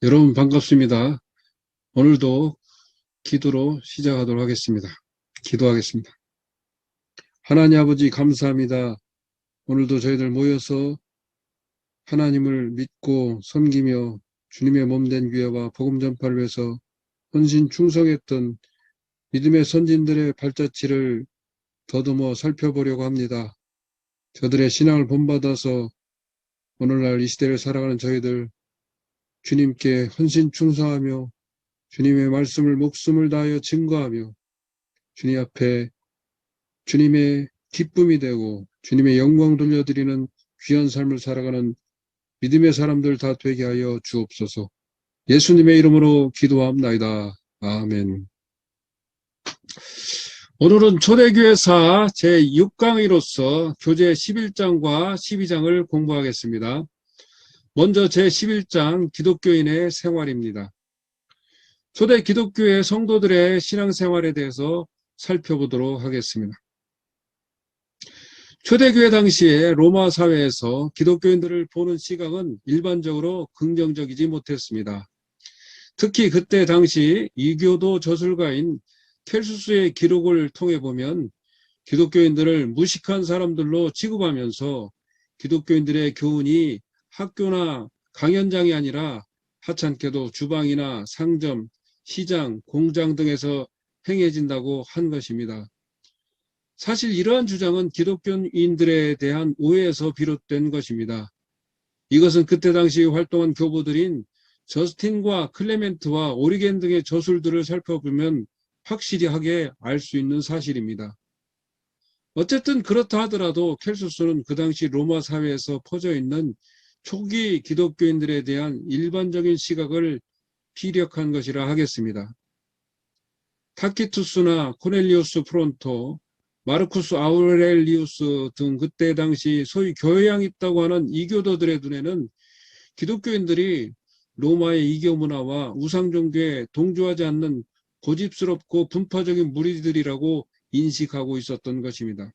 여러분 반갑습니다. 오늘도 기도로 시작하도록 하겠습니다. 기도하겠습니다. 하나님 아버지 감사합니다. 오늘도 저희들 모여서 하나님을 믿고 섬기며 주님의 몸된 교회와 복음 전파를 위해서 헌신 충성했던 믿음의 선진들의 발자취를 더듬어 살펴보려고 합니다. 저들의 신앙을 본받아서 오늘날 이 시대를 살아가는 저희들 주님께 헌신 충성하며 주님의 말씀을 목숨을 다하여 증거하며 주님 앞에 주님의 기쁨이 되고 주님의 영광 돌려드리는 귀한 삶을 살아가는 믿음의 사람들 다 되게 하여 주옵소서. 예수님의 이름으로 기도합나이다. 아멘. 오늘은 초대교회사 제6강의로서 교재 11장과 12장을 공부하겠습니다. 먼저 제11장 기독교인의 생활입니다. 초대 기독교의 성도들의 신앙생활에 대해서 살펴보도록 하겠습니다. 초대교회 당시에 로마 사회에서 기독교인들을 보는 시각은 일반적으로 긍정적이지 못했습니다. 특히 그때 당시 이교도 저술가인 켈수스의 기록을 통해 보면 기독교인들을 무식한 사람들로 취급하면서 기독교인들의 교훈이 학교나 강연장이 아니라 하찮게도 주방이나 상점, 시장, 공장 등에서 행해진다고 한 것입니다. 사실 이러한 주장은 기독교인들에 대한 오해에서 비롯된 것입니다. 이것은 그때 당시 활동한 교부들인 저스틴과 클레멘트와 오리겐 등의 저술들을 살펴보면 확실하게 알 수 있는 사실입니다. 어쨌든 그렇다 하더라도 켈수스는 그 당시 로마 사회에서 퍼져 있는 초기 기독교인들에 대한 일반적인 시각을 피력한 것이라 하겠습니다. 타키투스나 코넬리우스 프론토, 마르쿠스 아우렐리우스 등 그때 당시 소위 교회양 있다고 하는 이교도들의 눈에는 기독교인들이 로마의 이교 문화와 우상 종교에 동조하지 않는 고집스럽고 분파적인 무리들이라고 인식하고 있었던 것입니다.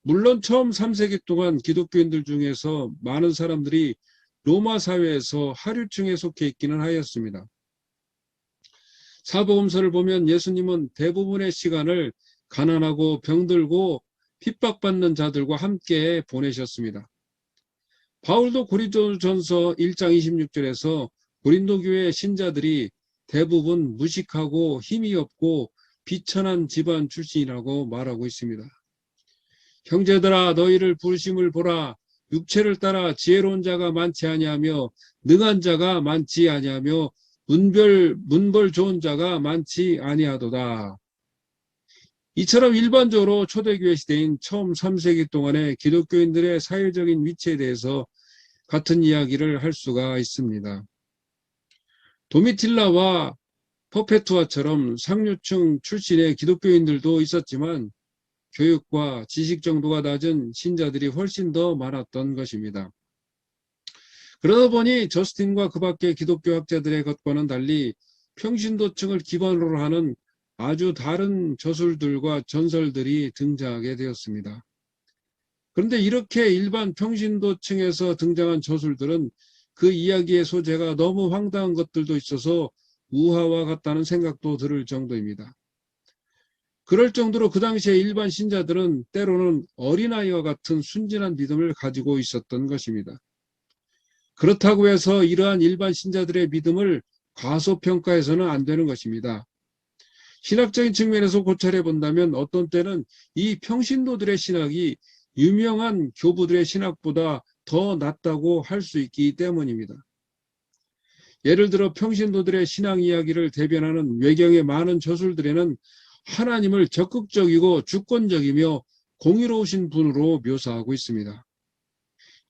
물론 처음 3세기 동안 기독교인들 중에서 많은 사람들이 로마 사회에서 하류층에 속해 있기는 하였습니다. 사복음서를 보면 예수님은 대부분의 시간을 가난하고 병들고 핍박받는 자들과 함께 보내셨습니다. 바울도 고린도전서 1장 26절에서 고린도 교회 신자들이 대부분 무식하고 힘이 없고 비천한 집안 출신이라고 말하고 있습니다. 형제들아 너희를 부르심을 보라. 육체를 따라 지혜로운 자가 많지 아니하며 능한 자가 많지 아니하며 문벌 좋은 자가 많지 아니하도다. 이처럼 일반적으로 초대교회 시대인 처음 3세기 동안의 기독교인들의 사회적인 위치에 대해서 같은 이야기를 할 수가 있습니다. 도미틸라와 퍼페투아처럼 상류층 출신의 기독교인들도 있었지만 교육과 지식 정도가 낮은 신자들이 훨씬 더 많았던 것입니다. 그러다 보니 저스틴과 그 밖의 기독교 학자들의 것과는 달리 평신도층을 기반으로 하는 아주 다른 저술들과 전설들이 등장하게 되었습니다. 그런데 이렇게 일반 평신도층에서 등장한 저술들은 그 이야기의 소재가 너무 황당한 것들도 있어서 우화와 같다는 생각도 들을 정도입니다. 그럴 정도로 그 당시에 일반 신자들은 때로는 어린아이와 같은 순진한 믿음을 가지고 있었던 것입니다. 그렇다고 해서 이러한 일반 신자들의 믿음을 과소평가해서는 안 되는 것입니다. 신학적인 측면에서 고찰해 본다면 어떤 때는 이 평신도들의 신학이 유명한 교부들의 신학보다 더 낫다고 할 수 있기 때문입니다. 예를 들어 평신도들의 신앙 이야기를 대변하는 외경의 많은 저술들에는 하나님을 적극적이고 주권적이며 공의로우신 분으로 묘사하고 있습니다.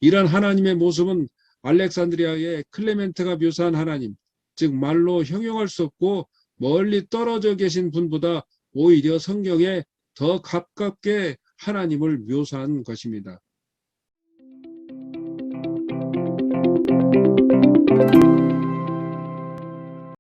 이러한 하나님의 모습은 알렉산드리아의 클레멘트가 묘사한 하나님, 즉 말로 형용할 수 없고 멀리 떨어져 계신 분보다 오히려 성경에 더 가깝게 하나님을 묘사한 것입니다.